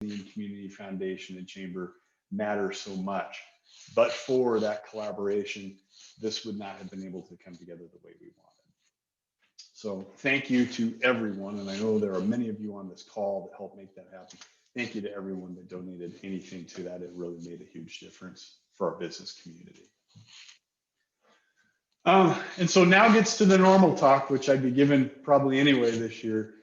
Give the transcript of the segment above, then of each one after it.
and community foundation and chamber matter so much. But for that collaboration, this would not have been able to come together the way we wanted. So thank you to everyone, and I know there are many of you on this call that helped make that happen. Thank you to everyone that donated anything to that. It really made a huge difference for our business community. And so now gets to the normal talk, which I'd be given probably anyway this year.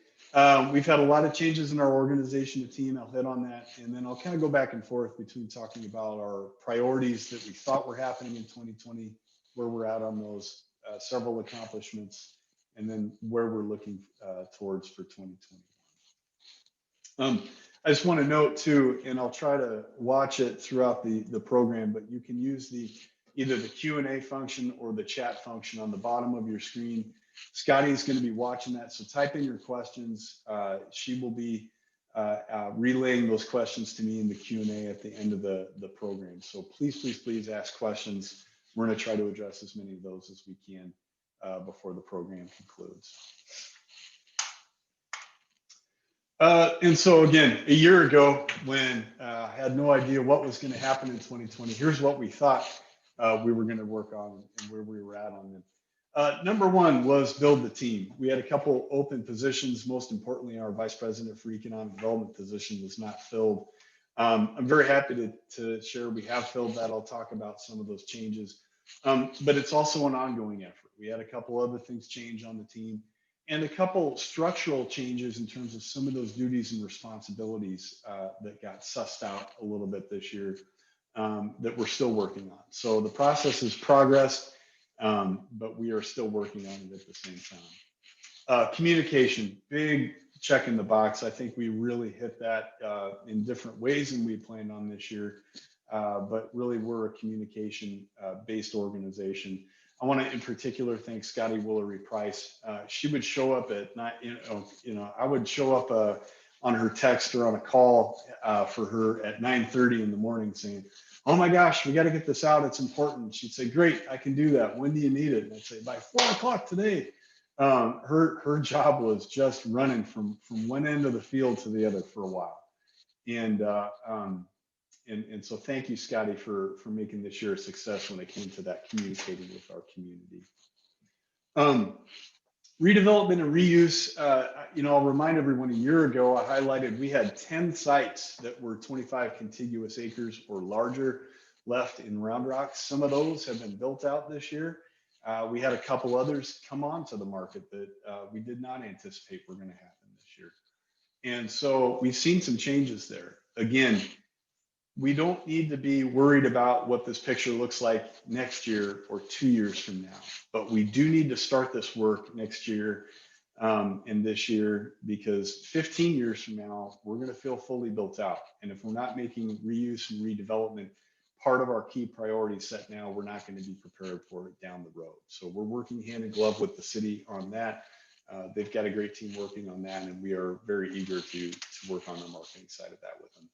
We've had a lot of changes in our organization and team. I'll hit on that, and then I'll kind of go back and forth between talking about our priorities that we thought were happening in 2020, where we're at on those, several accomplishments, and then where we're looking towards for 2021. I just want to note too, and I'll try to watch it throughout the program, but you can use either the Q&A function or the chat function on the bottom of your screen. Scotty is going to be watching that, so type in your questions. She will be relaying those questions to me in the Q&A at the end of the program. So please, please, please ask questions. We're going to try to address as many of those as we can before the program concludes. And so again, a year ago, when I had no idea what was going to happen in 2020, here's what we thought we were going to work on and where we were at on them. Number one was build the team. We had a couple open positions. Most importantly, our vice president for economic development position was not filled. I'm very happy to share we have filled that. I'll talk about some of those changes, but it's also an ongoing effort. We had a couple other things change on the team and a couple structural changes in terms of some of those duties and responsibilities that got sussed out a little bit this year that we're still working on. So the process has progressed. But we are still working on it at the same time. Communication, big check in the box. I think we really hit that in different ways than we planned on this year. But really, we're a communication-based organization. I want to, in particular, thank Scotty Woolery-Price. She would show up at night. I would show up on her text or on a call for her at 9:30 in the morning, saying, "Oh my gosh, we got to get this out. It's important." She'd say, "Great, I can do that. When do you need it?" And I'd say, "By 4 o'clock today." Her job was just running from one end of the field to the other for a while. And so thank you, Scotty, for making this year a success when it came to that communicating with our community. Redevelopment and reuse, I'll remind everyone, a year ago, I highlighted we had 10 sites that were 25 contiguous acres or larger left in Round Rock. Some of those have been built out this year. We had a couple others come onto the market that we did not anticipate were going to happen this year. And so we've seen some changes there. Again, we don't need to be worried about what this picture looks like next year or 2 years from now, but we do need to start this work next year and this year, because 15 years from now, we're going to feel fully built out. And if we're not making reuse and redevelopment part of our key priorities set now, we're not going to be prepared for it down the road. So we're working hand in glove with the city on that. They've got a great team working on that, and we are very eager to work on the marketing side of that with them.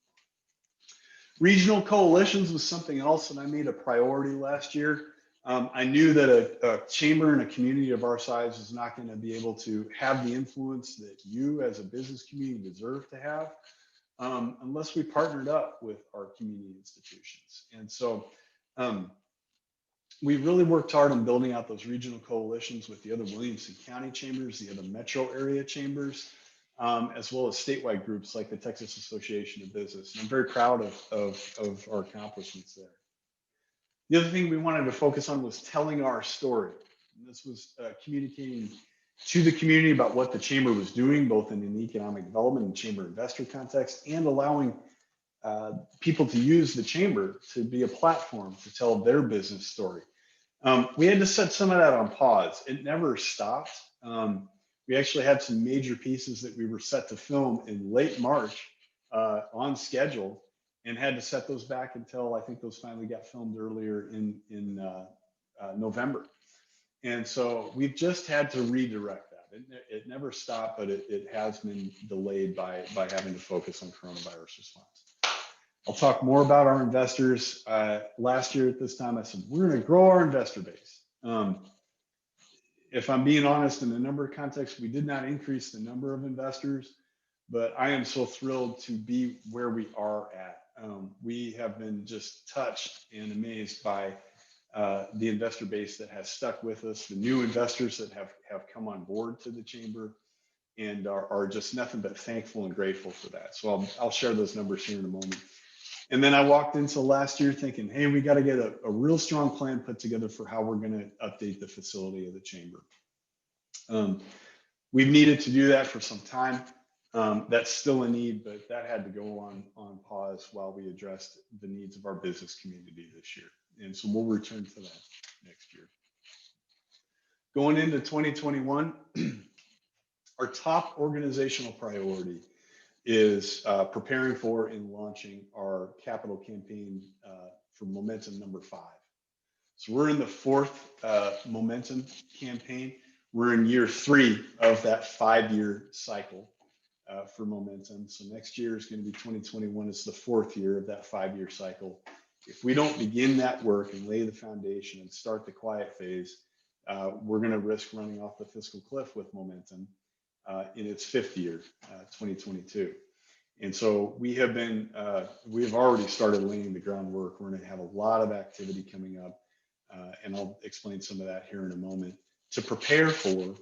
Regional coalitions was something else that I made a priority last year. I knew that a chamber and a community of our size was not going to be able to have the influence that you as a business community deserve to have unless we partnered up with our community institutions. And so we really worked hard on building out those regional coalitions with the other Williamson County chambers, the other metro area chambers, as well as statewide groups like the Texas Association of Business. And I'm very proud of our accomplishments there. The other thing we wanted to focus on was telling our story. And this was communicating to the community about what the chamber was doing, both in an economic development and chamber investor context, and allowing people to use the chamber to be a platform to tell their business story. We had to set some of that on pause. It never stopped. We actually had some major pieces that we were set to film in late March on schedule, and had to set those back until I think those finally got filmed earlier in November. And so we've just had to redirect that. It never stopped, but it has been delayed by having to focus on coronavirus response. I'll talk more about our investors. Last year at this time, I said, we're going to grow our investor base. If I'm being honest, in a number of contexts, we did not increase the number of investors, but I am so thrilled to be where we are at. We have been just touched and amazed by the investor base that has stuck with us, the new investors that have come on board to the chamber, and are just nothing but thankful and grateful for that. So I'll share those numbers here in a moment. And then I walked into last year thinking, hey, we got to get a real strong plan put together for how we're going to update the facility of the chamber. We've needed to do that for some time. That's still a need, but that had to go on pause while we addressed the needs of our business community this year. And so we'll return to that next year. Going into 2021, our top organizational priority is preparing for and launching our capital campaign for Momentum number 5. So we're in the 4th Momentum campaign. We're in year 3 of that 5-year cycle for Momentum. So next year is going to be 2021. It's the 4th year of that 5-year cycle. If we don't begin that work and lay the foundation and start the quiet phase, we're going to risk running off the fiscal cliff with Momentum in its 5th year, 2022. And so we have already started laying the groundwork. We're going to have a lot of activity coming up, and I'll explain some of that here in a moment, to prepare for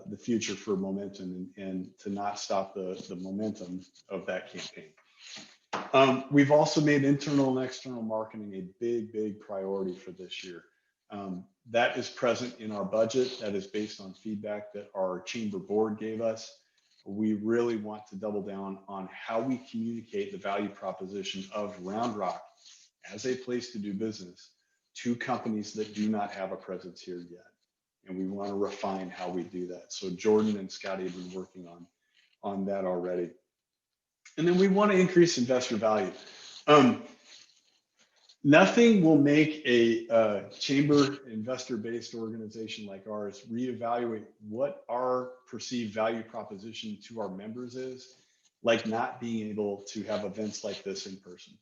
the future for Momentum and to not stop the momentum of that campaign. We've also made internal and external marketing a big priority for this year. That is present in our budget. That is based on feedback that our chamber board gave us. We really want to double down on how we communicate the value proposition of Round Rock as a place to do business to companies that do not have a presence here yet. And we want to refine how we do that. So Jordan and Scotty have been working on that already. And then we want to increase investor value. Nothing will make a chamber investor-based organization like ours reevaluate what our perceived value proposition to our members is, like not being able to have events like this in person.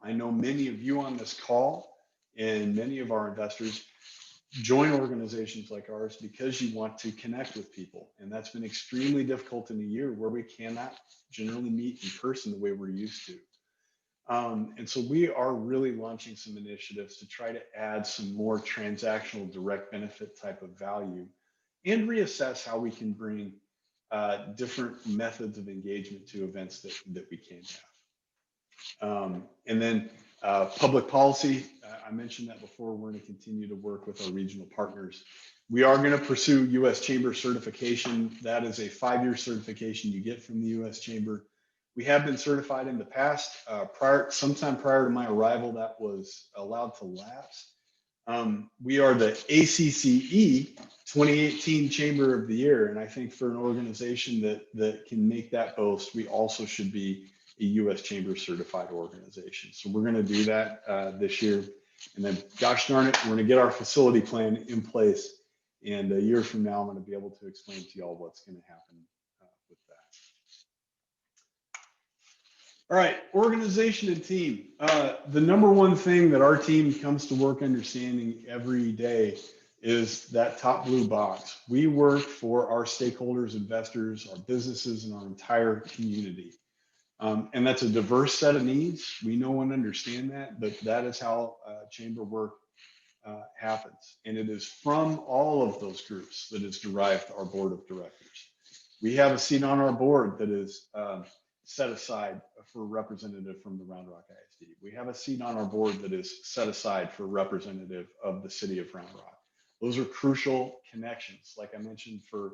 I know many of you on this call and many of our investors join organizations like ours because you want to connect with people. And that's been extremely difficult in a year where we cannot generally meet in person the way we're used to. And so we are really launching some initiatives to try to add some more transactional direct benefit type of value and reassess how we can bring different methods of engagement to events that we can have. And then public policy, I mentioned that before. We're going to continue to work with our regional partners. We are going to pursue U.S. Chamber certification. That is a 5-year certification you get from the U.S. Chamber. We have been certified in the past. Sometime prior to my arrival, that was allowed to lapse. We are the ACCE 2018 Chamber of the Year, and I think for an organization that can make that boast, we also should be a U.S. Chamber certified organization. So we're going to do that this year, and then, gosh darn it, we're going to get our facility plan in place. And a year from now, I'm going to be able to explain to y'all what's going to happen with that. All right, organization and team. The number one thing that our team comes to work understanding every day is that top blue box. We work for our stakeholders, investors, our businesses, and our entire community. And that's a diverse set of needs. We know and understand that, but that is how chamber work happens. And it is from all of those groups that is derived our board of directors. We have a seat on our board that is set aside for a representative from the Round Rock ISD. We have a seat on our board that is set aside for a representative of the city of Round Rock. Those are crucial connections. Like I mentioned, for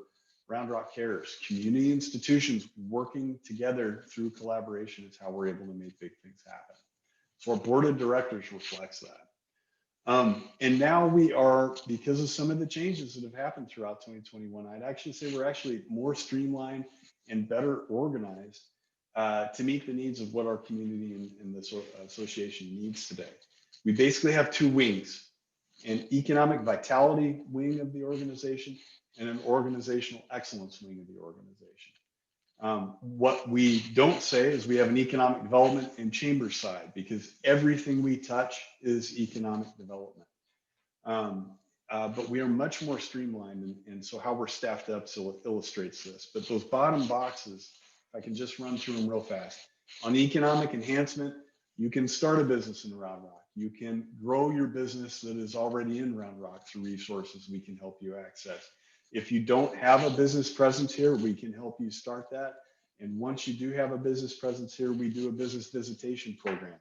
Round Rock Cares, community institutions working together through collaboration is how we're able to make big things happen. So our board of directors reflects that. And now we are, because of some of the changes that have happened throughout 2021, I'd actually say we're actually more streamlined and better organized to meet the needs of what our community and the association needs today. We basically have 2 wings, an economic vitality wing of the organization and an organizational excellence wing of the organization. What we don't say is we have an economic development and chamber side, because everything we touch is economic development. but we are much more streamlined. And so how we're staffed up so it illustrates this. But those bottom boxes, if I can just run through them real fast. On economic enhancement, you can start a business in Round Rock. You can grow your business that is already in Round Rock through resources we can help you access. If you don't have a business presence here, we can help you start that. And once you do have a business presence here, we do a business visitation program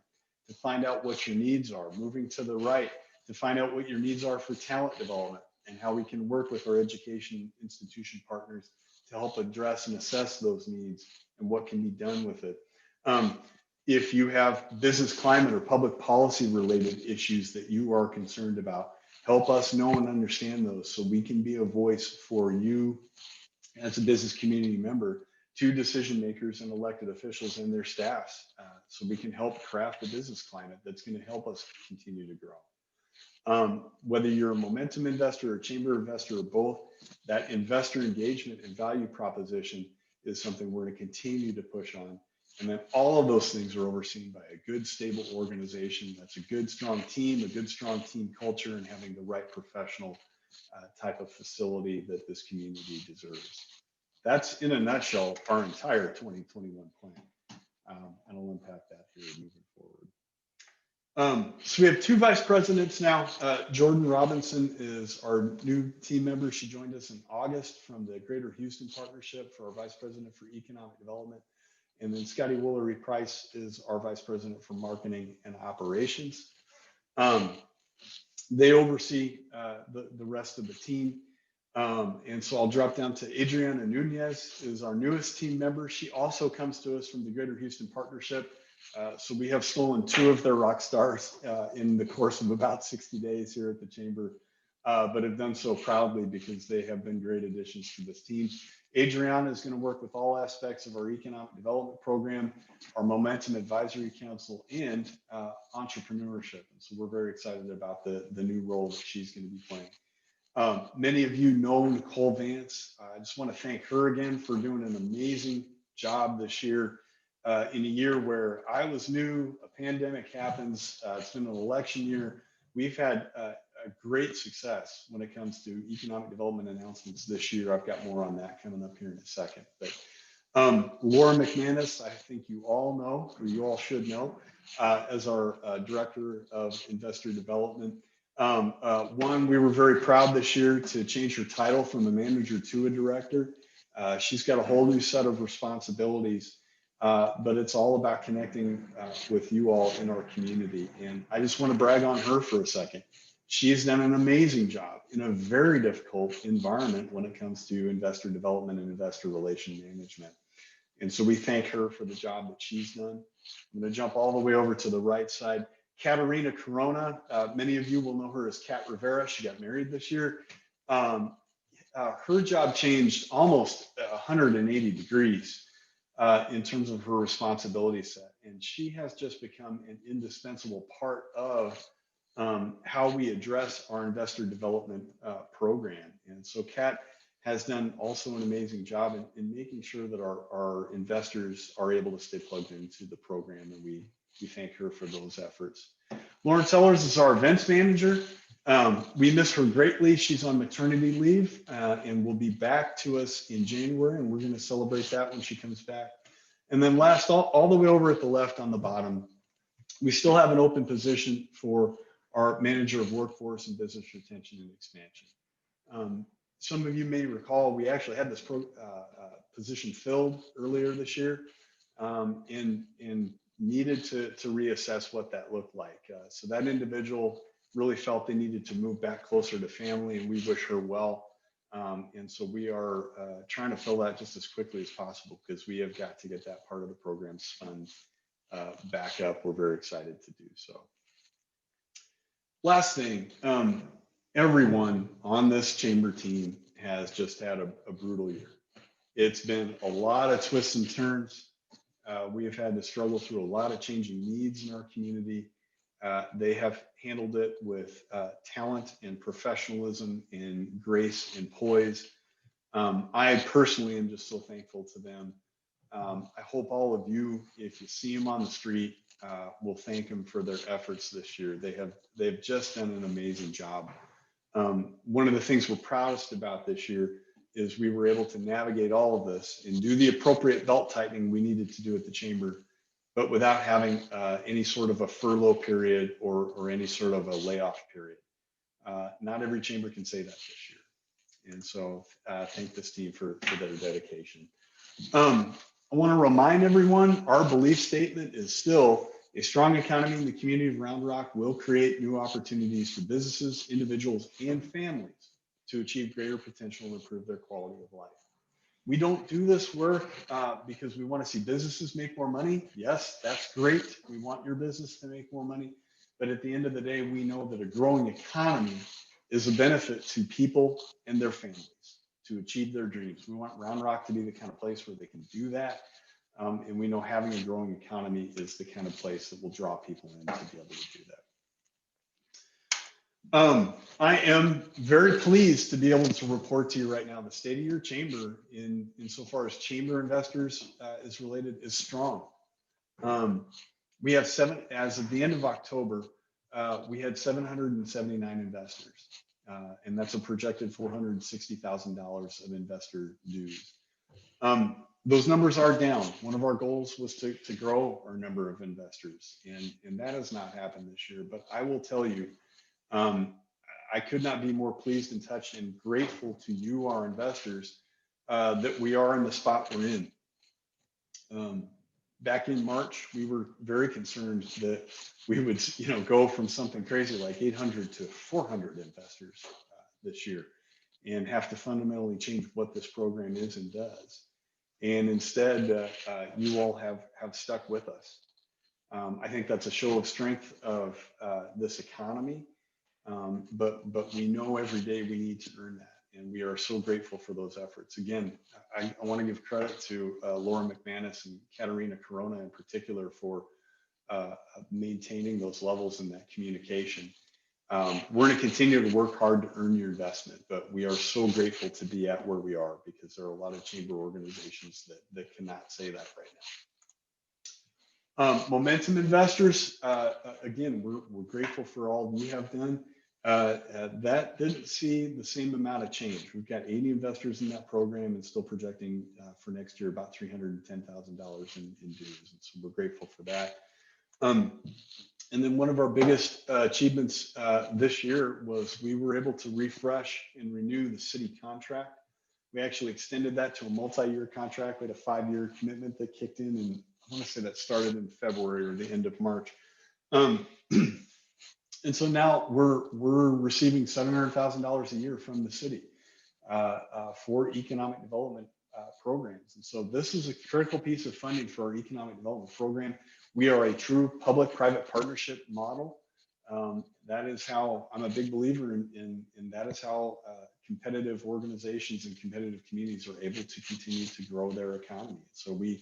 to find out what your needs are. Moving to the right, to find out what your needs are for talent development and how we can work with our education institution partners to help address and assess those needs and what can be done with it. If you have business climate or public policy related issues that you are concerned about, help us know and understand those so we can be a voice for you as a business community member to decision makers and elected officials and their staffs, so we can help craft a business climate that's going to help us continue to grow. Whether you're a momentum investor or chamber investor or both, that investor engagement and value proposition is something we're going to continue to push on. And then all of those things are overseen by a good, stable organization that's a good, strong team, a good, strong team culture, and having the right professional type of facility that this community deserves. That's in a nutshell our entire 2021 plan, and I'll unpack that here moving forward. So we have two vice presidents now. Jordan Robinson is our new team member. She joined us in August from the Greater Houston Partnership for our vice president for economic development. And then Scotty Woolery Price is our vice president for marketing and operations. They oversee the rest of the team. And so I'll drop down to Adriana Nunez is our newest team member. She also comes to us from the Greater Houston Partnership. So we have stolen two of their rock stars in the course of about 60 days here at the Chamber, but have done so proudly because they have been great additions to this team. Adriana is going to work with all aspects of our economic development program, our Momentum Advisory Council, and entrepreneurship. And so we're very excited about the new role that she's going to be playing. Many of you know Nicole Vance. I just want to thank her again for doing an amazing job this year. In a year where I was new, a pandemic happens, it's been an election year. We've had a great success when it comes to economic development announcements this year. I've got more on that coming up here in a second. But Laura Mcmanus, I think you all know, or you all should know, as our Director of Investor Development. We were very proud this year to change her title from a manager to a director. She's got a whole new set of responsibilities. But it's all about connecting with you all in our community. And I just want to brag on her for a second. She's done an amazing job in a very difficult environment when it comes to investor development and investor relation management. And so we thank her for the job that she's done. I'm going to jump all the way over to the right side. Katarina Corona, many of you will know her as Kat Rivera. She got married this year. Her job changed almost 180 degrees. In terms of her responsibility set. And she has just become an indispensable part of how we address our investor development program. And so Kat has done also an amazing job in making sure that our investors are able to stay plugged into the program. And we thank her for those efforts. Lauren Sellers is our events manager. We miss her greatly. She's on maternity leave and will be back to us in January, and we're going to celebrate that when she comes back. And then last, all the way over at the left on the bottom, we still have an open position for our manager of workforce and business retention and expansion. Some of you may recall we actually had this position filled earlier this year and needed to reassess what that looked like. So that individual really felt they needed to move back closer to family, and we wish her well. And so we are trying to fill that just as quickly as possible because we have got to get that part of the program's fund back up. We're very excited to do so. Last thing, everyone on this chamber team has just had a brutal year. It's been a lot of twists and turns. We have had to struggle through a lot of changing needs in our community. They have handled it with talent and professionalism and grace and poise. I personally am just so thankful to them. I hope all of you, if you see them on the street, will thank them for their efforts this year. They've just done an amazing job One of the things we're proudest about this year is we were able to navigate all of this and do the appropriate belt tightening we needed to do at the chamber, but without having any sort of a furlough period or any sort of a layoff period. Not every chamber can say that this year. And so thank this team for their dedication. I want to remind everyone, our belief statement is still a strong economy in the community of Round Rock will create new opportunities for businesses, individuals, and families to achieve greater potential and improve their quality of life. We don't do this work because we want to see businesses make more money. Yes, that's great. We want your business to make more money. But at the end of the day, we know that a growing economy is a benefit to people and their families to achieve their dreams. We want Round Rock to be the kind of place where they can do that. And we know having a growing economy is the kind of place that will draw people in to be able to do that. I am very pleased to be able to report to you right now the state of your chamber insofar as chamber investors is related is strong. We have as of the end of October, we had 779 investors, and that's a projected $460,000 of investor dues. Those numbers are down. One of our goals was to grow our number of investors, and that has not happened this year. But I will tell you, I could not be more pleased and touched and grateful to you, our investors, that we are in the spot we're in. Back in March, we were very concerned that we would, go from something crazy like 800 to 400 investors this year, and have to fundamentally change what this program is and does. And instead, you all have stuck with us. I think that's a show of strength of this economy, but we know every day we need to earn that. And we are so grateful for those efforts. Again, I want to give credit to Laura Mcmanus and Katarina Corona in particular for maintaining those levels in that communication. We're going to continue to work hard to earn your investment, but we are so grateful to be at where we are because there are a lot of chamber organizations that cannot say that right now. Momentum investors, again, we're grateful for all you have done. That didn't see the same amount of change. We've got 80 investors in that program and still projecting for next year about $310,000 in dues. And so we're grateful for that. And then one of our biggest achievements this year was we were able to refresh and renew the city contract. We actually extended that to a multi-year contract. We had a 5-year commitment that kicked in, and I want to say that started in February or the end of March. And so now we're receiving $700,000 a year from the city for economic development programs. And so this is a critical piece of funding for our economic development program. We are a true public-private partnership model. That is how I'm a big believer in that is how competitive organizations and competitive communities are able to continue to grow their economy. So we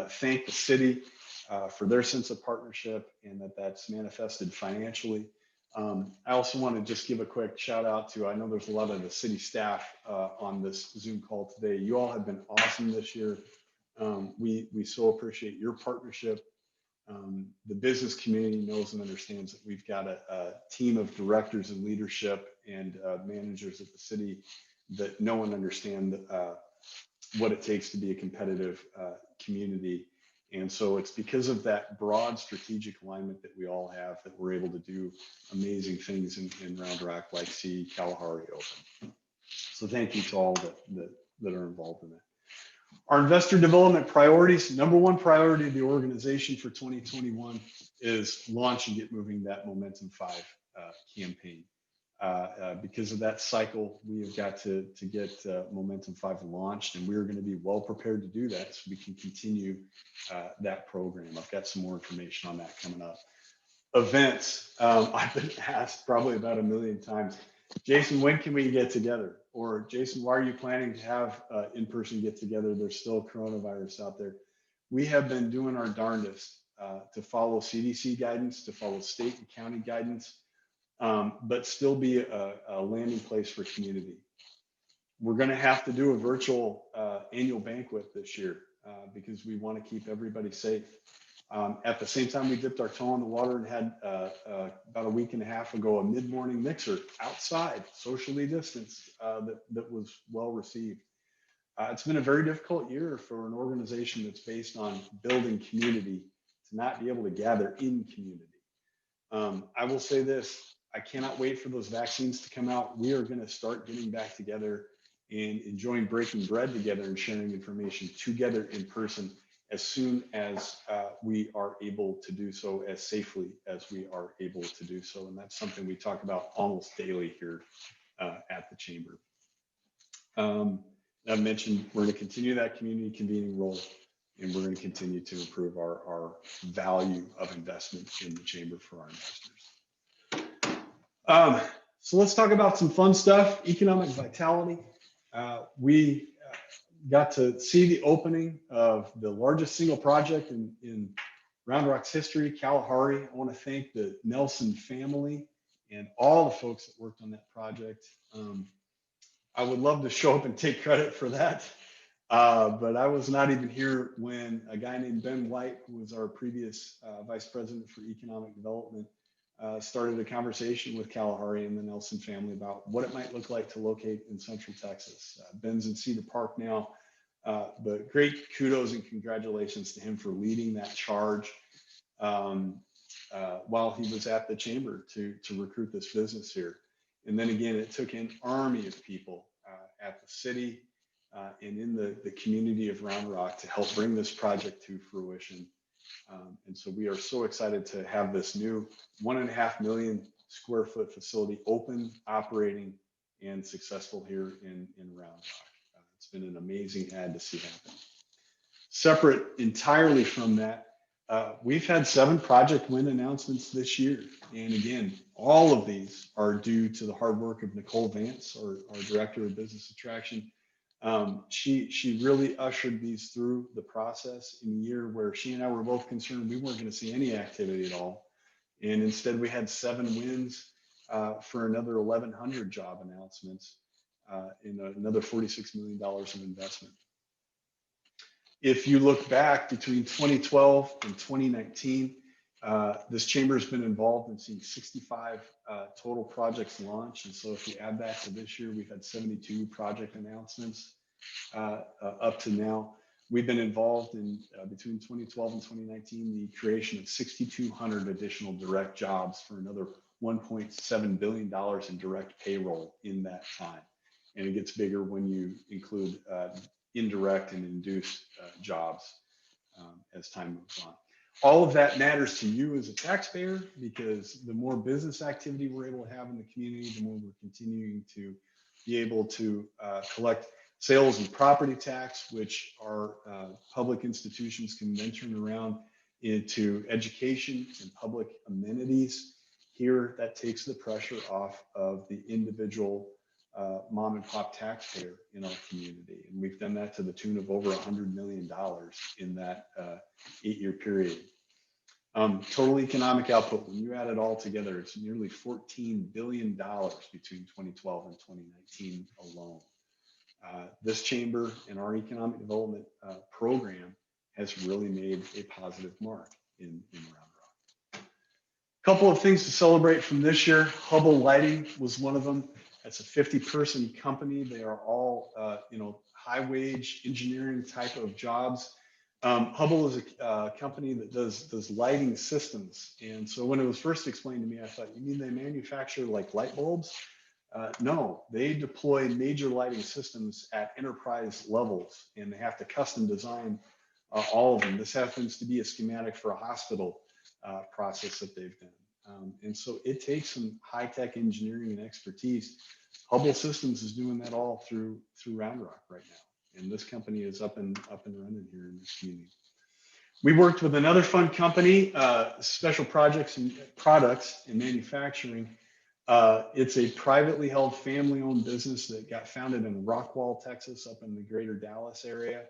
thank the city for their sense of partnership and that's manifested financially. I also want to just give a quick shout out to, I know there's a lot of the city staff on this Zoom call today. You all have been awesome this year. We so appreciate your partnership. The business community knows and understands that we've got a team of directors and leadership and managers at the city that know and understand what it takes to be a competitive community. And so it's because of that broad strategic alignment that we all have that we're able to do amazing things in Round Rock, like see Kalahari open. So thank you to all that are involved in that. Our investor development priorities, number one priority of the organization for 2021 is launch and get moving that Momentum 5 campaign. Because of that cycle, we have got to get Momentum 5 launched, and we're going to be well prepared to do that so we can continue that program. I've got some more information on that coming up. Events, I've been asked probably about 1 million times, Jason, when can we get together? Or Jason, why are you planning to have in-person get together? There's still coronavirus out there. We have been doing our darndest to follow CDC guidance, to follow state and county guidance, but still be a landing place for community. We're going to have to do a virtual annual banquet this year because we want to keep everybody safe. At the same time, we dipped our toe in the water and had about a week and a half ago a mid-morning mixer outside, socially distanced, that was well received. It's been a very difficult year for an organization that's based on building community to not be able to gather in community. I will say this, I cannot wait for those vaccines to come out. We are going to start getting back together and enjoying breaking bread together and sharing information together in person as soon as we are able to do so, as safely as we are able to do so. And that's something we talk about almost daily here at the Chamber. I've mentioned we're going to continue that community convening role, and we're going to continue to improve our value of investment in the Chamber for our investors. So let's talk about some fun stuff, economic vitality. We got to see the opening of the largest single project in Round Rock's history, Kalahari. I want to thank the Nelson family and all the folks that worked on that project. I would love to show up and take credit for that, but I was not even here when a guy named Ben White, who was our previous vice president for economic development, started a conversation with Kalahari and the Nelson family about what it might look like to locate in Central Texas. Ben's in Cedar Park now, but great kudos and congratulations to him for leading that charge while he was at the Chamber to recruit this business here. And then again, it took an army of people at the city and in the community of Round Rock to help bring this project to fruition. And so we are so excited to have this new 1.5 million square foot facility open, operating, and successful here in Round Rock. It's been an amazing ad to see happen. Separate entirely from that, we've had 7 project win announcements this year. And again, all of these are due to the hard work of Nicole Vance, our Director of Business Attraction. She really ushered these through the process in a year where she and I were both concerned we weren't going to see any activity at all. And instead we had 7 wins for another 1,100 job announcements and another $46 million of investment. If you look back between 2012 and 2019, this chamber has been involved in seeing 65 total projects launch. And so if you add that to this year, we've had 72 project announcements up to now. We've been involved in between 2012 and 2019, the creation of 6,200 additional direct jobs for another $1.7 billion in direct payroll in that time. And it gets bigger when you include indirect and induced jobs as time moves on. All of that matters to you as a taxpayer, because the more business activity we're able to have in the community, the more we're continuing to be able to collect sales and property tax, which our public institutions can then turn around into education and public amenities. Here, that takes the pressure off of the individual mom and pop taxpayer in our community. And we've done that to the tune of over $100 million in that 8-year period. Total economic output, when you add it all together, it's nearly $14 billion between 2012 and 2019 alone. This chamber and our economic development program has really made a positive mark in Round Rock. A couple of things to celebrate from this year. Hubble Lighting was one of them. It's a 50-person company. They are all, high-wage engineering type of jobs. Hubble is a company that does lighting systems. And so when it was first explained to me, I thought, you mean they manufacture like light bulbs? No, they deploy major lighting systems at enterprise levels, and they have to custom design all of them. This happens to be a schematic for a hospital process that they've done. And so it takes some high-tech engineering and expertise. Hubble Systems is doing that all through Round Rock right now. And this company is up and running here in this community. We worked with another fun company, Special Projects and Products in Manufacturing. It's a privately held family-owned business that got founded in Rockwall, Texas, up in the greater Dallas area.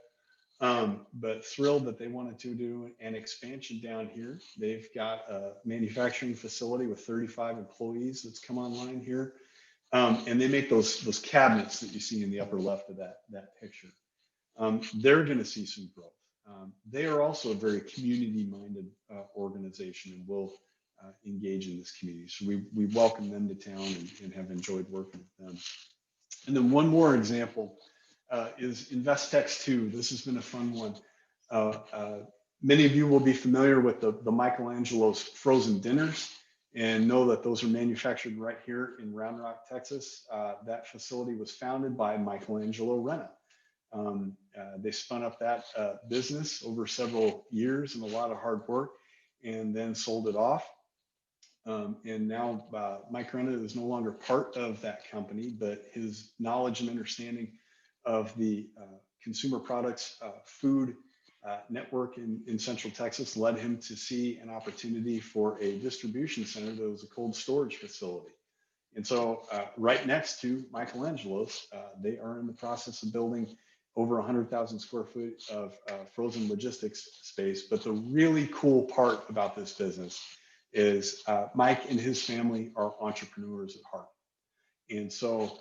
But thrilled that they wanted to do an expansion down here. They've got a manufacturing facility with 35 employees that's come online here. And they make those cabinets that you see in the upper left of that picture. They're going to see some growth. they are also a very community-minded organization and will engage in this community. So we welcome them to town and have enjoyed working with them. And then one more example is InvestTex 2. This has been a fun one. Many of you will be familiar with the Michelangelo's frozen dinners and know that those are manufactured right here in Round Rock, Texas. That facility was founded by Michelangelo Renna. They spun up that business over several years and a lot of hard work, and then sold it off. And now Mike Renna is no longer part of that company, but his knowledge and understanding of the consumer products food network in Central Texas led him to see an opportunity for a distribution center that was a cold storage facility. And so right next to Michelangelo's, they are in the process of building over 100,000 square feet of frozen logistics space. But the really cool part about this business is Mike and his family are entrepreneurs at heart. And so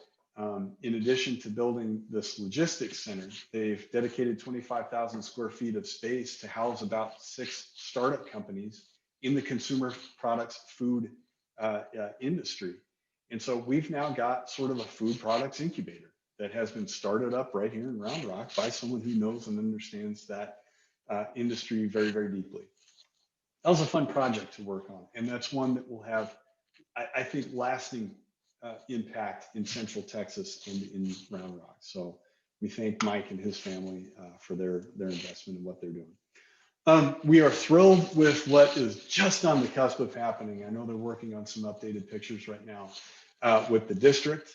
in addition to building this logistics center, they've dedicated 25,000 square feet of space to house about 6 startup companies in the consumer products food industry. And so we've now got sort of a food products incubator that has been started up right here in Round Rock by someone who knows and understands that industry very, very deeply. That was a fun project to work on. And that's one that will have, I think, lasting impact in Central Texas and in Round Rock. So we thank Mike and his family for their investment in what they're doing. We are thrilled with what is just on the cusp of happening. I know they're working on some updated pictures right now with the district.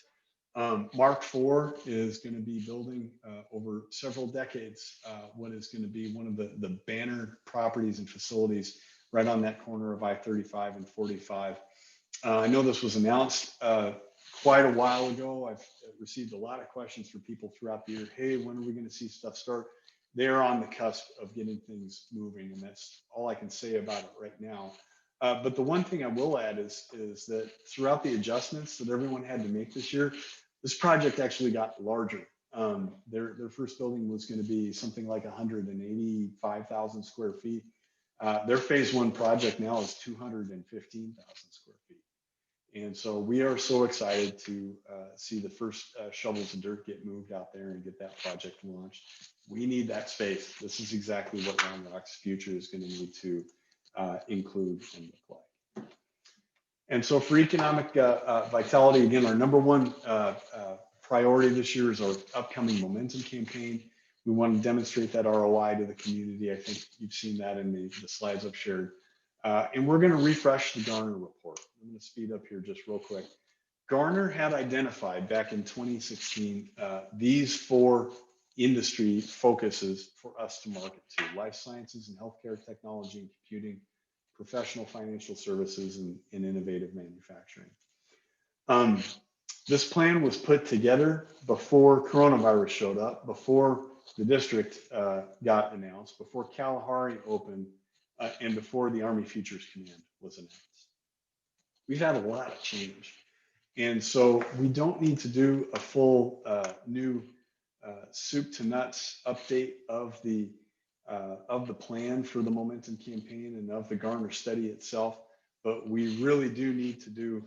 Mark IV is going to be building over several decades what is going to be one of the banner properties and facilities right on that corner of I-35 and 45. I know this was announced quite a while ago. I've received a lot of questions from people throughout the year. Hey, when are we going to see stuff start? They're on the cusp of getting things moving, and that's all I can say about it right now. But the one thing I will add is that throughout the adjustments that everyone had to make this year, this project actually got larger. Their first building was going to be something like 185,000 square feet. Their phase 1 project now is 215,000 square feet. And so we are so excited to see the first shovels of dirt get moved out there and get that project launched. We need that space. This is exactly what Round Rock's future is going to need to include and look like. And so for economic vitality, again, our number one priority this year is our upcoming Momentum campaign. We want to demonstrate that ROI to the community. I think you've seen that in the slides I've shared. And we're going to refresh the Garner report. I'm going to speed up here just real quick. Garner had identified back in 2016 these 4 industry focuses for us to market to: life sciences and healthcare, technology and computing, professional financial services, and innovative manufacturing. This plan was put together before coronavirus showed up, before the district got announced, before Kalahari opened, and before the Army Futures Command was announced. We've had a lot of change. And so we don't need to do a full new soup to nuts update of the plan for the Momentum campaign and of the Garner study itself, but we really do need to do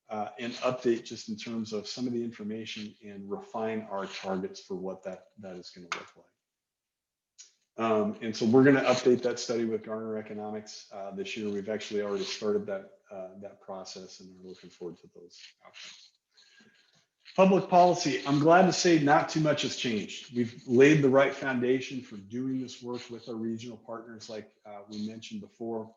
an update just in terms of some of the information and refine our targets for what that is going to look like. And so we're going to update that study with Garner Economics this year. We've actually already started that process, and we're looking forward to those outcomes. Public policy, I'm glad to say not too much has changed. We've laid the right foundation for doing this work with our regional partners, like we mentioned before.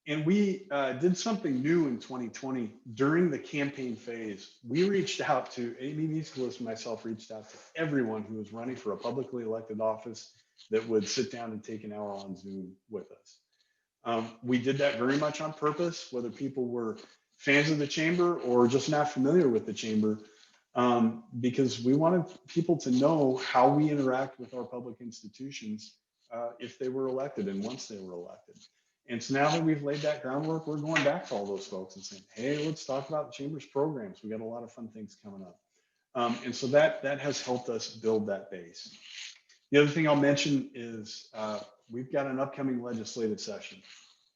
And we did something new in 2020 during the campaign phase. We reached out to, Amy Niskolas and myself reached out to everyone who was running for a publicly elected office that would sit down and take an hour on Zoom with us. We did that very much on purpose, whether people were fans of the chamber or just not familiar with the chamber, because we wanted people to know how we interact with our public institutions if they were elected and once they were elected. And so now that we've laid that groundwork, we're going back to all those folks and saying, hey, let's talk about the chamber's programs. We got a lot of fun things coming up. And so that has helped us build that base. The other thing I'll mention is we've got an upcoming legislative session,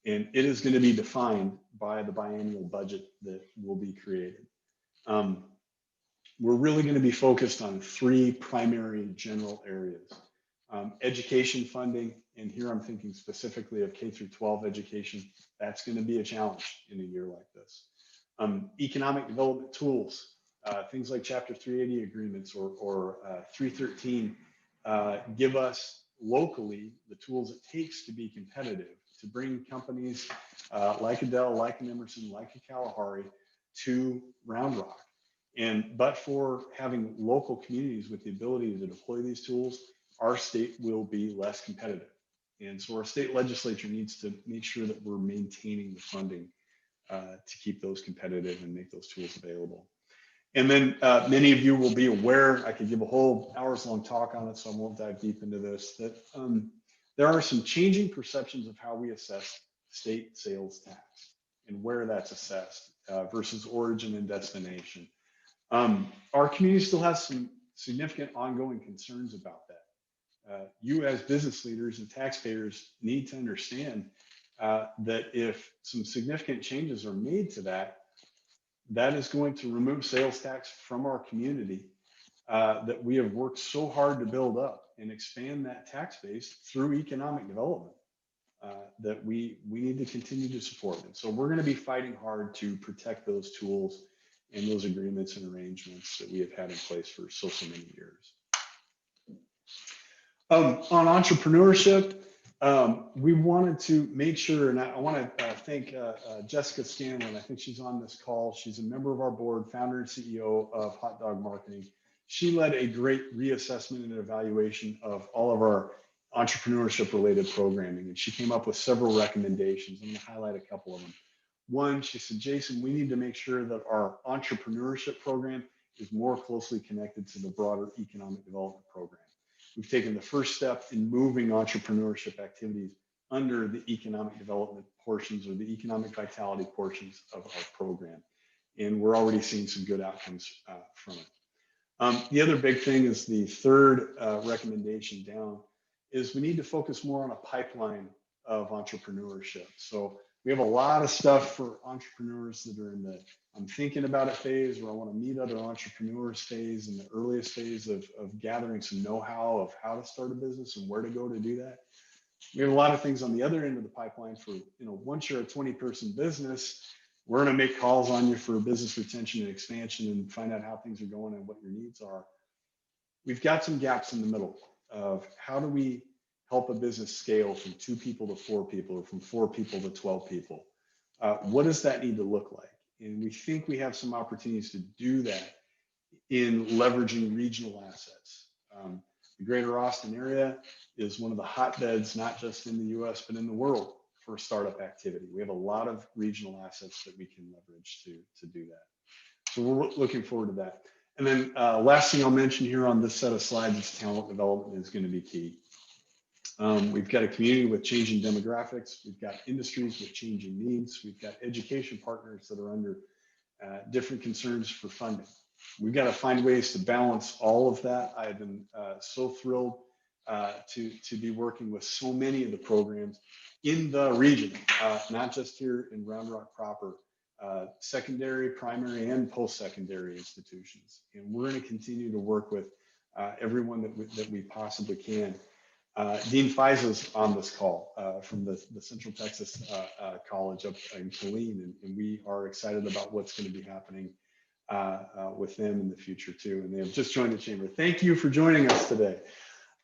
and it is going to be defined by the biennial budget that will be created. We're really going to be focused on three primary general areas. Education funding, and here I'm thinking specifically of K through 12 education. That's going to be a challenge in a year like this. Economic development tools, things like Chapter 380 agreements or 313 give us locally the tools it takes to be competitive, to bring companies like a Dell, like an Emerson, like a Kalahari to Round Rock. But for having local communities with the ability to deploy these tools, our state will be less competitive. And so our state legislature needs to make sure that we're maintaining the funding to keep those competitive and make those tools available. And then many of you will be aware, I could give a whole hours-long talk on it, so I won't dive deep into this, that there are some changing perceptions of how we assess state sales tax and where that's assessed versus origin and destination. Our community still has some significant ongoing concerns about that. You as business leaders and taxpayers need to understand that if some significant changes are made to that, that is going to remove sales tax from our community that we have worked so hard to build up and expand that tax base through economic development that we need to continue to support. And so we're going to be fighting hard to protect those tools and those agreements and arrangements that we have had in place for so many years. On entrepreneurship, we wanted to make sure, and I want to thank Jessica Scanlon. I think she's on this call. She's a member of our board, founder and CEO of Hot Dog Marketing. She led a great reassessment and evaluation of all of our entrepreneurship related programming. And she came up with several recommendations. I'm going to highlight a couple of them. One, she said, Jason, we need to make sure that our entrepreneurship program is more closely connected to the broader economic development program. We've taken the first step in moving entrepreneurship activities under the economic development portions or the economic vitality portions of our program. And we're already seeing some good outcomes from it. The other big thing is the third recommendation down is we need to focus more on a pipeline of entrepreneurship. So we have a lot of stuff for entrepreneurs that are in the I'm thinking about it phase, where I want to meet other entrepreneurs phase, in the earliest phase of gathering some know-how of how to start a business and where to go to do that. We have a lot of things on the other end of the pipeline for, once you're a 20-person business, we're going to make calls on you for business retention and expansion and find out how things are going and what your needs are. We've got some gaps in the middle of how do we help a business scale from 2 people to 4 people or from 4 people to 12 people. What does that need to look like? And we think we have some opportunities to do that in leveraging regional assets. The greater Austin area is one of the hotbeds, not just in the US, but in the world for startup activity. We have a lot of regional assets that we can leverage to do that. So we're looking forward to that. And then last thing I'll mention here on this set of slides is talent development is going to be key. We've got a community with changing demographics. We've got industries with changing needs. We've got education partners that are under different concerns for funding. We've got to find ways to balance all of that. I've been so thrilled to be working with so many of the programs in the region, not just here in Round Rock proper, secondary, primary, and post-secondary institutions. And we're going to continue to work with everyone that we possibly can. Dean Faiza's on this call from the Central Texas College up in Killeen, and we are excited about what's going to be happening with them in the future too. And they have just joined the chamber. Thank you for joining us today.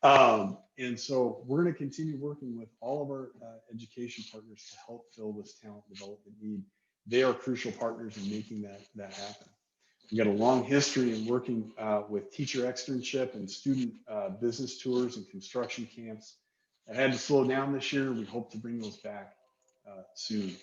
And so we're going to continue working with all of our education partners to help fill this talent development need. They are crucial partners in making that happen. We've got a long history in working with teacher externship and student business tours and construction camps. That had to slow down this year. We hope to bring those back soon.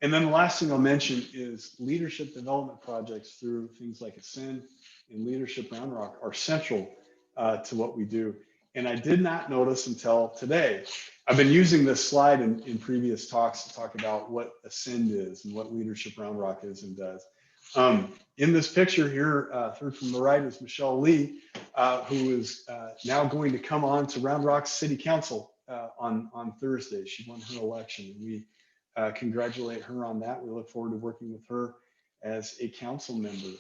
And then the last thing I'll mention is leadership development projects through things like Ascend and Leadership Round Rock are central to what we do. And I did not notice until today. I've been using this slide in previous talks to talk about what Ascend is and what Leadership Round Rock is and does. In this picture here, third from the right is Michelle Lee, who is now going to come on to Round Rock City Council on Thursday. She won her election, and we congratulate her on that. We look forward to working with her as a council member.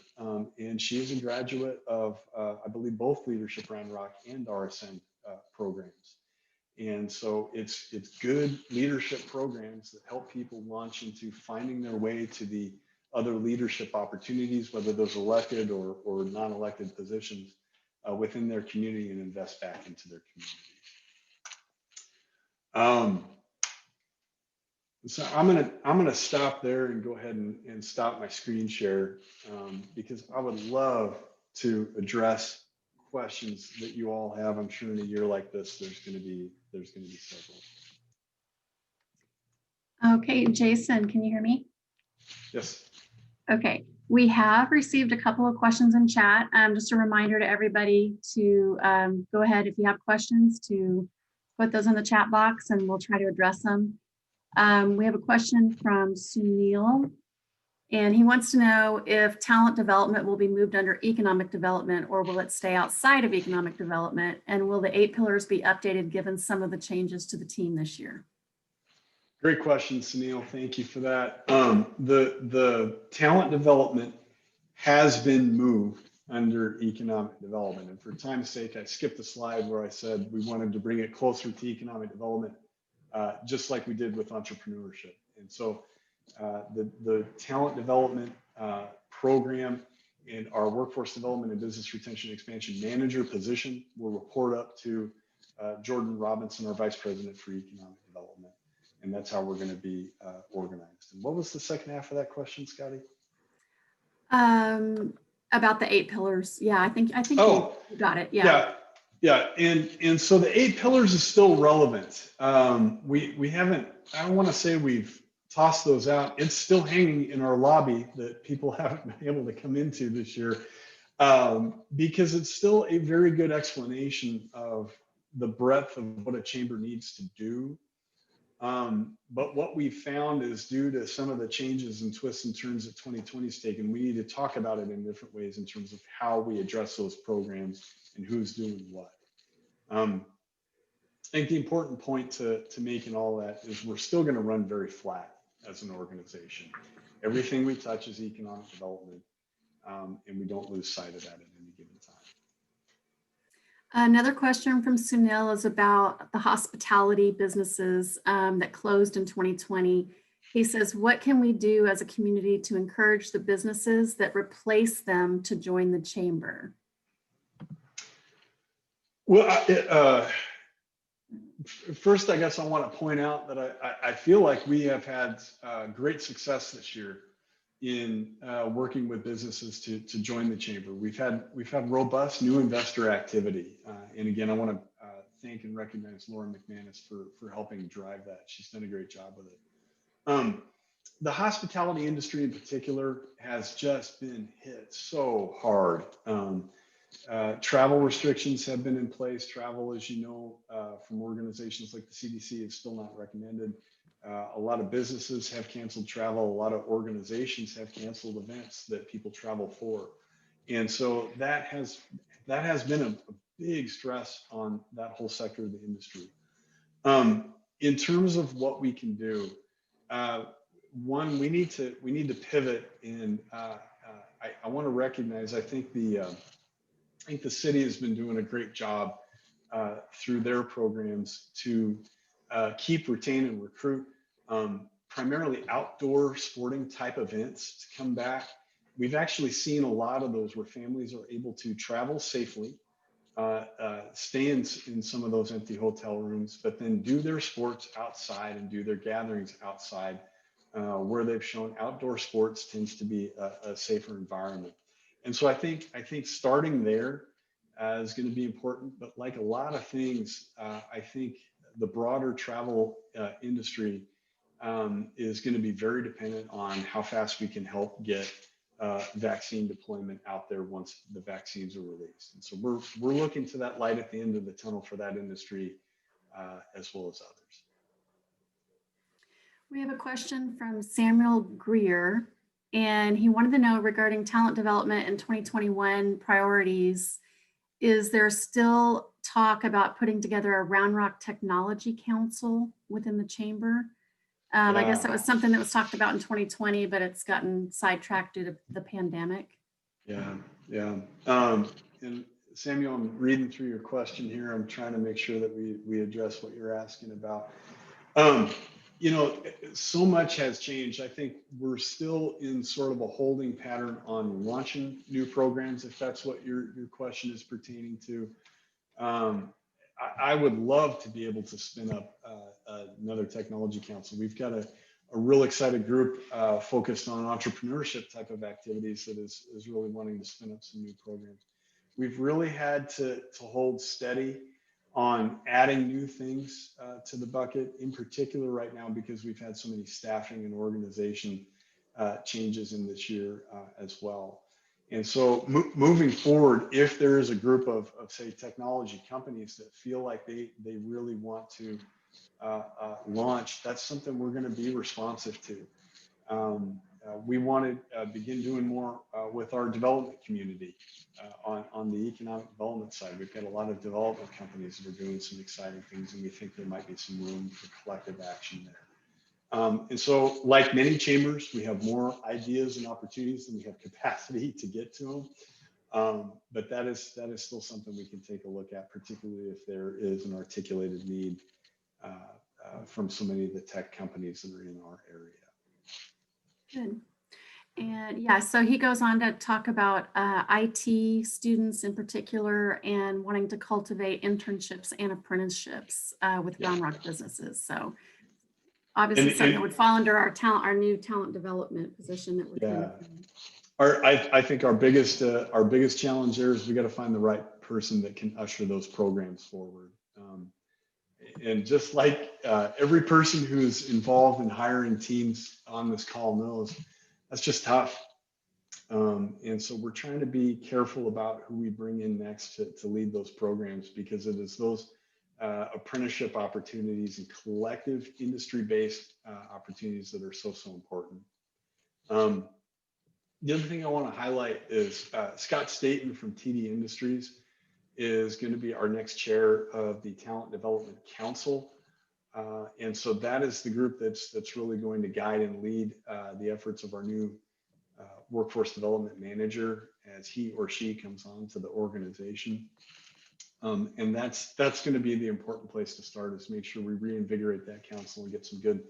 And she is a graduate of, I believe, both Leadership Round Rock and RSM programs. And so it's good leadership programs that help people launch into finding their way to the other leadership opportunities, whether those elected or non-elected positions within their community, and invest back into their community. So I'm gonna stop there and go ahead and stop my screen share, because I would love to address questions that you all have. I'm sure in a year like this, there's gonna be several. Okay, Jason, can you hear me? Yes. Okay, we have received a couple of questions in chat. Just a reminder to everybody to go ahead if you have questions to put those in the chat box and we'll try to address them. We have a question from Sunil, and he wants to know if talent development will be moved under economic development, or will it stay outside of economic development? And will the 8 pillars be updated given some of the changes to the team this year? Great question, Sunil. Thank you for that. The talent development has been moved under economic development. And for time's sake, I skipped the slide where I said we wanted to bring it closer to economic development, just like we did with entrepreneurship. And so the talent development program in our workforce development and business retention expansion manager position will report up to Jordan Robinson, our Vice President for Economic Development. And that's how we're going to be organized. And what was the second half of that question, Scotty? About the 8 pillars. Yeah, I think Oh, you got it. Yeah. Yeah. And so the 8 pillars is still relevant. We haven't, I don't want to say we've tossed those out. It's still hanging in our lobby that people haven't been able to come into this year, because it's still a very good explanation of the breadth of what a chamber needs to do. But what we found is, due to some of the changes and twists and turns that 2020 has taken, we need to talk about it in different ways in terms of how we address those programs and who's doing what. I think the important point to make in all that is we're still going to run very flat as an organization. Everything we touch is economic development, and we don't lose sight of that at any given time. Another question from Sunil is about the hospitality businesses that closed in 2020. He says, what can we do as a community to encourage the businesses that replace them to join the chamber? Well, first, I guess I want to point out that I feel like we have had great success this year in working with businesses to join the chamber. We've had robust new investor activity, and again, I want to thank and recognize Laura Mcmanus for helping drive that. She's done a great job with it. The hospitality industry in particular has just been hit so hard. Travel restrictions have been in place. Travel, as you know, from organizations like the CDC, is still not recommended. A lot of businesses have canceled travel. A lot of organizations have canceled events that people travel for. And so that has been a big stress on that whole sector of the industry. In terms of what we can do, one, we need to pivot, and I want to recognize, I think the city has been doing a great job through their programs to keep, retain, and recruit primarily outdoor sporting type events to come back. We've actually seen a lot of those where families are able to travel safely, stay in some of those empty hotel rooms, but then do their sports outside and do their gatherings outside, where they've shown outdoor sports tends to be a safer environment. And so I think starting there is going to be important. But like a lot of things, I think the broader travel industry is going to be very dependent on how fast we can help get vaccine deployment out there once the vaccines are released. And so we're looking to that light at the end of the tunnel for that industry, as well as others. We have a question from Samuel Greer, and he wanted to know regarding talent development in 2021 priorities, is there still talk about putting together a Round Rock Technology Council within the chamber. I guess that was something that was talked about in 2020, but it's gotten sidetracked due to the pandemic. Yeah, yeah. And Samuel, I'm reading through your question here. I'm trying to make sure that we address what you're asking about. You know, so much has changed. I think we're still in sort of a holding pattern on launching new programs, if that's what your question is pertaining to. I would love to be able to spin up another technology council. We've got a real excited group focused on entrepreneurship type of activities that is really wanting to spin up some new programs. We've really had to hold steady on adding new things to the bucket, in particular right now, because we've had so many staffing and organization changes in this year as well. And so moving forward, if there is a group of say, technology companies that feel like they really want to launch, that's something we're going to be responsive to. We want to begin doing more with our development community on the economic development side. We've got a lot of development companies that are doing some exciting things, and we think there might be some room for collective action there. And so, like many chambers, we have more ideas and opportunities than we have capacity to get to them. But that is still something we can take a look at, particularly if there is an articulated need from so many of the tech companies that are in our area. Good. And yeah, so he goes on to talk about IT students in particular and wanting to cultivate internships and apprenticeships with Round Rock businesses. So obviously something that would fall under our new talent development position that we're I think our biggest challenge there is we got to find the right person that can usher those programs forward. And just like every person who's involved in hiring teams on this call knows, that's just tough. And so we're trying to be careful about who we bring in next to lead those programs, because it is those apprenticeship opportunities and collective industry-based opportunities that are so important. The other thing I want to highlight is Scott Staton from TD Industries is going to be our next chair of the Talent Development Council. And so that is the group that's really going to guide and lead the efforts of our new workforce development manager as he or she comes on to the organization. And that's going to be the important place to start, is make sure we reinvigorate that council and get some good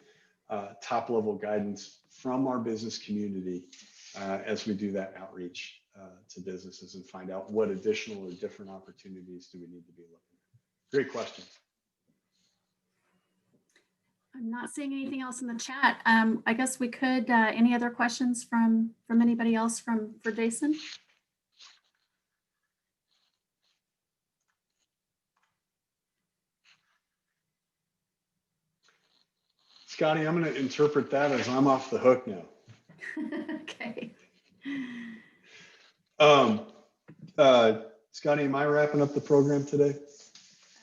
top level guidance from our business community as we do that outreach to businesses and find out what additional or different opportunities do we need to be looking at. Great question. I'm not seeing anything else in the chat. I guess we could, any other questions from anybody else for Jason? Scotty, I'm going to interpret that as I'm off the hook now. Okay. Scotty, am I wrapping up the program today?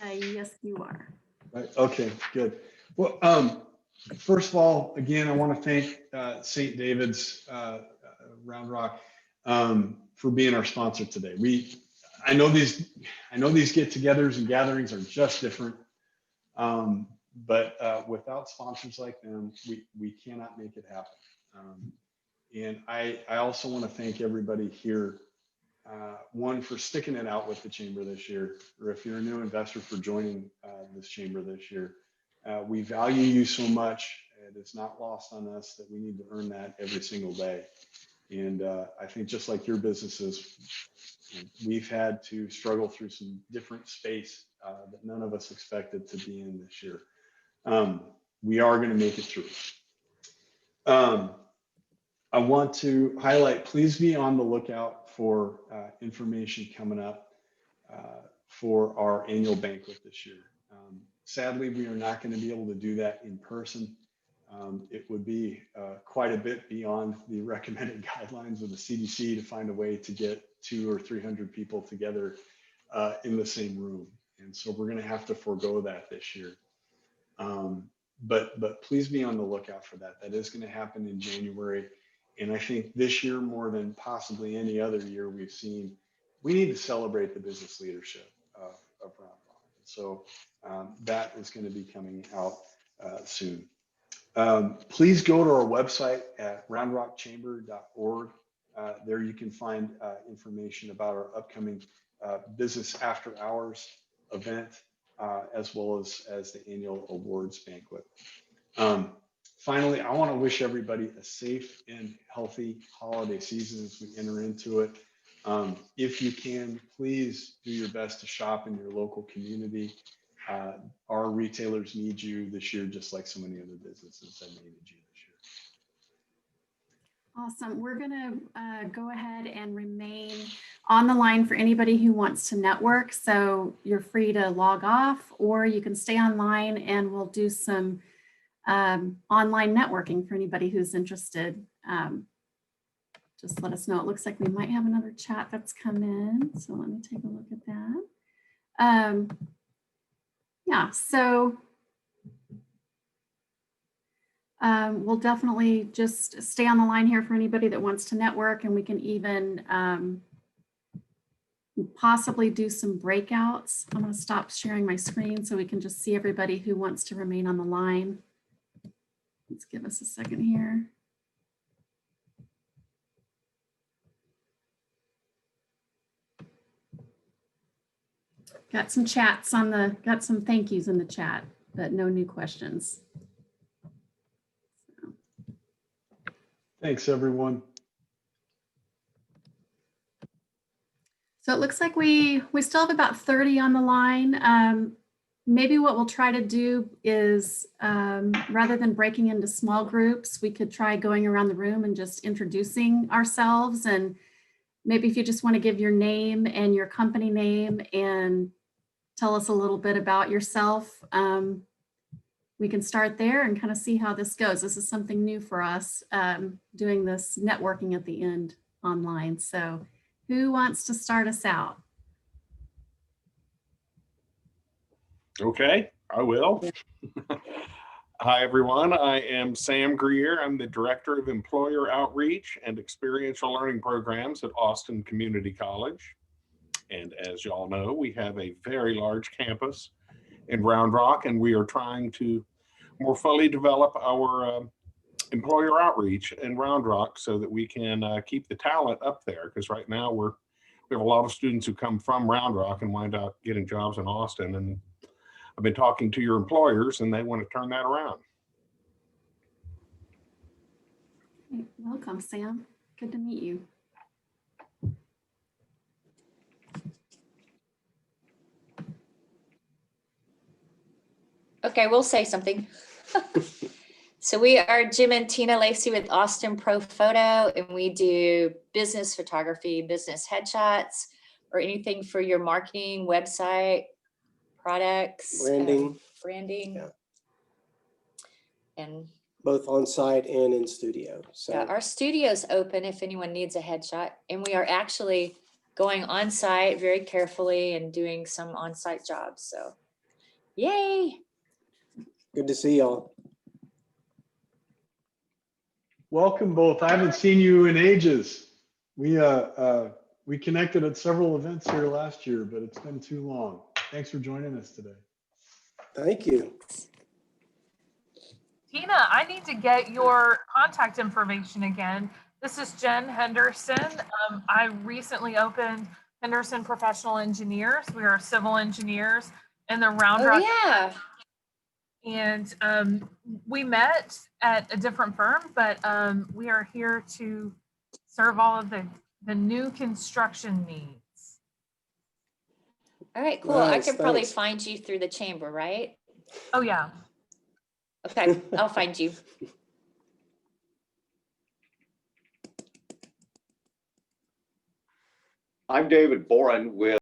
Yes, you are. Right. Okay, good. Well, first of all, again, I want to thank St. David's Round Rock for being our sponsor today. I know these get-togethers and gatherings are just different, but without sponsors like them, we cannot make it happen. And I also want to thank everybody here. One, for sticking it out with the chamber this year, or if you're a new investor, for joining this chamber this year. We value you so much. It is not lost on us that we need to earn that every single day. And I think just like your businesses, we've had to struggle through some different space that none of us expected to be in this year. We are going to make it through. I want to highlight, please be on the lookout for information coming up for our annual banquet this year. Sadly, we are not going to be able to do that in person. It would be quite a bit beyond the recommended guidelines of the CDC to find a way to get 200 or 300 people together in the same room. And so we're going to have to forego that this year. But please be on the lookout for that. That is going to happen in January. And I think this year, more than possibly any other year we've seen, we need to celebrate the business leadership of Round Rock. So that is going to be coming out soon. Please go to our website at roundrockchamber.org. There you can find information about our upcoming business after hours event, as well as the annual awards banquet. Finally, I want to wish everybody a safe and healthy holiday season as we enter into it. If you can, please do your best to shop in your local community. Our retailers need you this year, just like so many other businesses have needed you this year. Awesome. We're going to go ahead and remain on the line for anybody who wants to network. So you're free to log off, or you can stay online and we'll do some online networking for anybody who's interested. Just let us know. It looks like we might have another chat that's come in. So let me take a look at that. Yeah, so we'll definitely just stay on the line here for anybody that wants to network, and we can even possibly do some breakouts. I'm going to stop sharing my screen so we can just see everybody who wants to remain on the line. Let's give us a second here. Got some chats on the, got some thank yous in the chat, but no new questions. Thanks, everyone. So it looks like we still have about 30 on the line. Maybe what we'll try to do is rather than breaking into small groups, we could try going around the room and just introducing ourselves. And maybe if you just want to give your name and your company name and tell us a little bit about yourself, we can start there and kind of see how this goes. This is something new for us, doing this networking at the end online. So who wants to start us out? Okay, I will. Hi, everyone. I am Sam Greer. I'm the Director of Employer Outreach and Experiential Learning Programs at Austin Community College. And as you all know, we have a very large campus in Round Rock, and we are trying to more fully develop our employer outreach in Round Rock so that we can keep the talent up there. Because right now we have a lot of students who come from Round Rock and wind up getting jobs in Austin. And I've been talking to your employers and they want to turn that around. Welcome, Sam. Good to meet you. Okay, we'll say something. So we are Jim and Tina Lacey with Austin Pro Photo, and we do business photography, business headshots, or anything for your marketing, website, products, branding, Yeah. And Both on site and in studio. So yeah, our studio's open if anyone needs a headshot, and we are actually going on site very carefully and doing some on site jobs. So, yay! good to see y'all. Welcome both. I haven't seen you in ages. We connected at several events here last year, but it's been too long. Thanks for joining us today. Thank you. Tina, I need to get your contact information again. This is Jen Henderson. I recently opened Henderson Professional Engineers. We are civil engineers in the Round Rock. Oh yeah. And we met at a different firm, but we are here to serve all of the new construction needs. All right, cool. Nice, I could probably thanks. find you through the chamber, right? Oh yeah. Okay, I'll find you. I'm David Boren with